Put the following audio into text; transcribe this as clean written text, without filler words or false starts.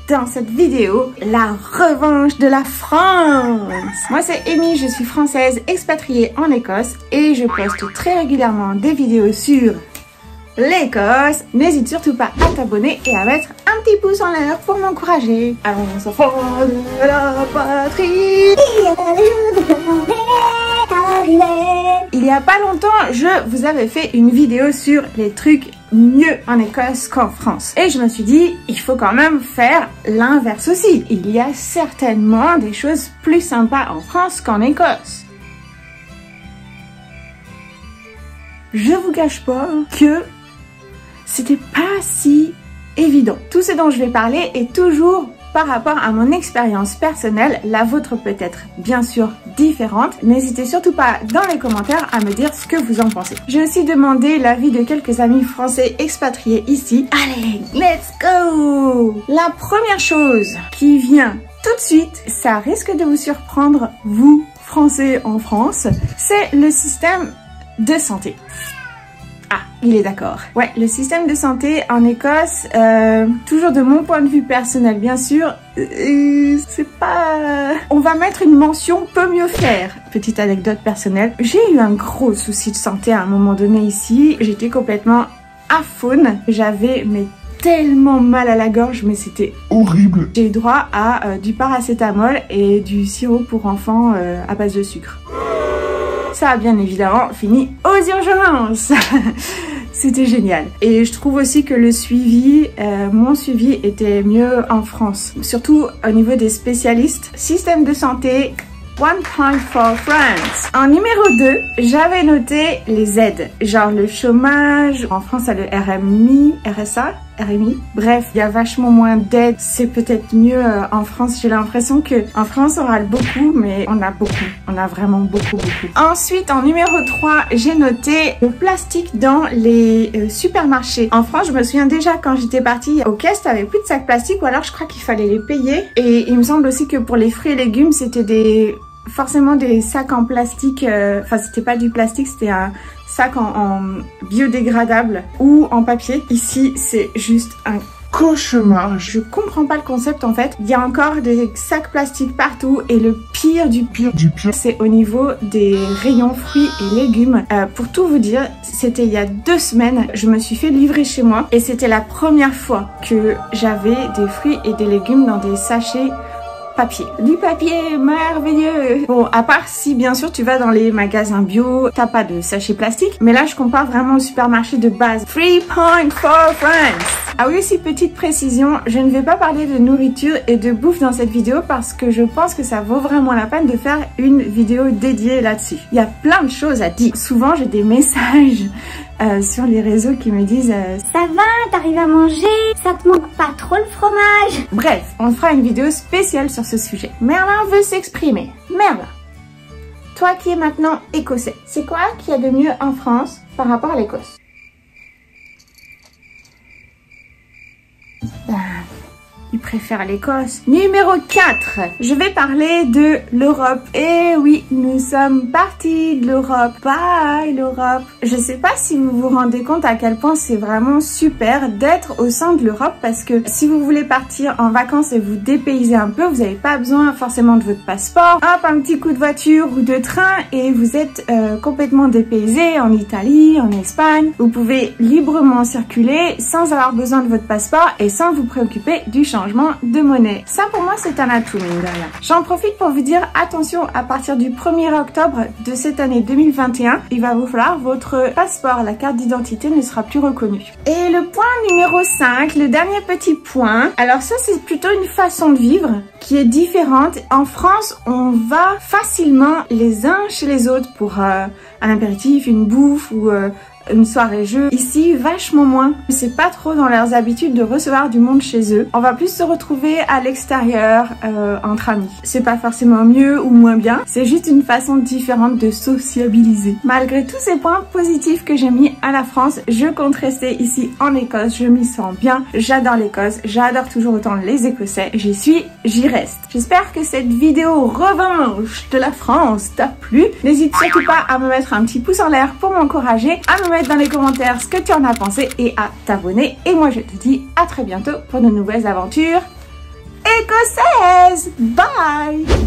dans cette vidéo, la revanche de la France. Moi c'est Amy, je suis française expatriée en Écosse et je poste très régulièrement des vidéos sur l'Écosse. N'hésite surtout pas à t'abonner et à mettre un petit pouce en l'air pour m'encourager. Allons enfants de la patrie. Il y a pas longtemps, je vous avais fait une vidéo sur les trucs mieux en Écosse qu'en France. Et je me suis dit, il faut quand même faire l'inverse aussi. Il y a certainement des choses plus sympas en France qu'en Écosse. Je vous cache pas que c'était pas si évident. Tout ce dont je vais parler est toujours par rapport à mon expérience personnelle. La vôtre peut être bien sûr différente. N'hésitez surtout pas dans les commentaires à me dire ce que vous en pensez. J'ai aussi demandé l'avis de quelques amis français expatriés ici. Allez, let's go! La première chose qui vient tout de suite, ça risque de vous surprendre, vous, Français en France, c'est le système de santé. Ah, il est d'accord. Ouais, le système de santé en Écosse, toujours de mon point de vue personnel, bien sûr, c'est pas... On va mettre une mention peut mieux faire. Petite anecdote personnelle, j'ai eu un gros souci de santé à un moment donné ici. J'étais complètement aphone. J'avais tellement mal à la gorge, mais c'était horrible. J'ai eu droit à du paracétamol et du sirop pour enfants à base de sucre. Ça a bien évidemment fini aux urgences. C'était génial. Et je trouve aussi que le suivi, mon suivi était mieux en France. Surtout au niveau des spécialistes. Système de santé, 1 point for France. En numéro 2, j'avais noté les aides. Genre le chômage, en France, il y a le RMI, RSA, RMI. Bref, il y a vachement moins d'aides. C'est peut-être mieux en France. J'ai l'impression que en France, on râle beaucoup, mais on a beaucoup. On a vraiment beaucoup. Ensuite, en numéro 3, j'ai noté le plastique dans les supermarchés. En France, je me souviens déjà quand j'étais partie aux caisses, t'avais plus de sacs plastiques ou alors je crois qu'il fallait les payer. Et il me semble aussi que pour les fruits et légumes, c'était forcément des sacs en plastique. Enfin, c'était pas du plastique, c'était un sac en biodégradable ou en papier. Ici, c'est juste un cauchemar. Je comprends pas le concept en fait. Il y a encore des sacs plastiques partout et le pire du pire, c'est au niveau des rayons fruits et légumes. Pour tout vous dire, c'était il y a 2 semaines, je me suis fait livrer chez moi et c'était la première fois que j'avais des fruits et des légumes dans des sachets papier. Du papier merveilleux. Bon, à part si bien sûr tu vas dans les magasins bio, t'as pas de sachet plastique, mais là je compare vraiment au supermarché de base. 3 point for France. Ah oui, aussi petite précision, je ne vais pas parler de nourriture et de bouffe dans cette vidéo parce que je pense que ça vaut vraiment la peine de faire une vidéo dédiée là-dessus. Il y a plein de choses à dire. Souvent j'ai des messages sur les réseaux qui me disent ça va, t'arrives à manger, ça te manque pas trop le fromage. Bref, on fera une vidéo spéciale sur ce sujet. Merlin veut s'exprimer. Merlin, toi qui es maintenant écossais, c'est quoi qu'il y a de mieux en France par rapport à l'Écosse? Il préfère l'Écosse. Numéro 4, je vais parler de l'Europe. Et oui, nous sommes partis de l'Europe. Bye l'Europe. Je sais pas si vous vous rendez compte à quel point c'est vraiment super d'être au sein de l'Europe parce que si vous voulez partir en vacances et vous dépayser un peu, vous n'avez pas besoin forcément de votre passeport. Hop, un petit coup de voiture ou de train et vous êtes complètement dépaysé en Italie, en Espagne. Vous pouvez librement circuler sans avoir besoin de votre passeport et sans vous préoccuper du changement de monnaie. Ça pour moi c'est un atout mine de rien. J'en profite pour vous dire attention, à partir du 1er octobre de cette année 2021, il va vous falloir votre passeport, la carte d'identité ne sera plus reconnue. Et le point numéro 5, le dernier petit point, alors ça c'est plutôt une façon de vivre qui est différente. En France, on va facilement les uns chez les autres pour un apéritif, une bouffe ou une soirée jeu. Ici, vachement moins. C'est pas trop dans leurs habitudes de recevoir du monde chez eux. On va plus se retrouver à l'extérieur, entre amis. C'est pas forcément mieux ou moins bien, c'est juste une façon différente de sociabiliser. Malgré tous ces points positifs que j'ai mis à la France, je compte rester ici en Écosse. Je m'y sens bien. J'adore l'Écosse. J'adore toujours autant les Écossais. J'y suis, j'y reste. J'espère que cette vidéo revanche de la France t'a plu. N'hésite surtout pas à me mettre un petit pouce en l'air pour m'encourager, à me mettre dans les commentaires ce que tu en as pensé et à t'abonner. Et moi je te dis à très bientôt pour de nouvelles aventures écossaise. Bye.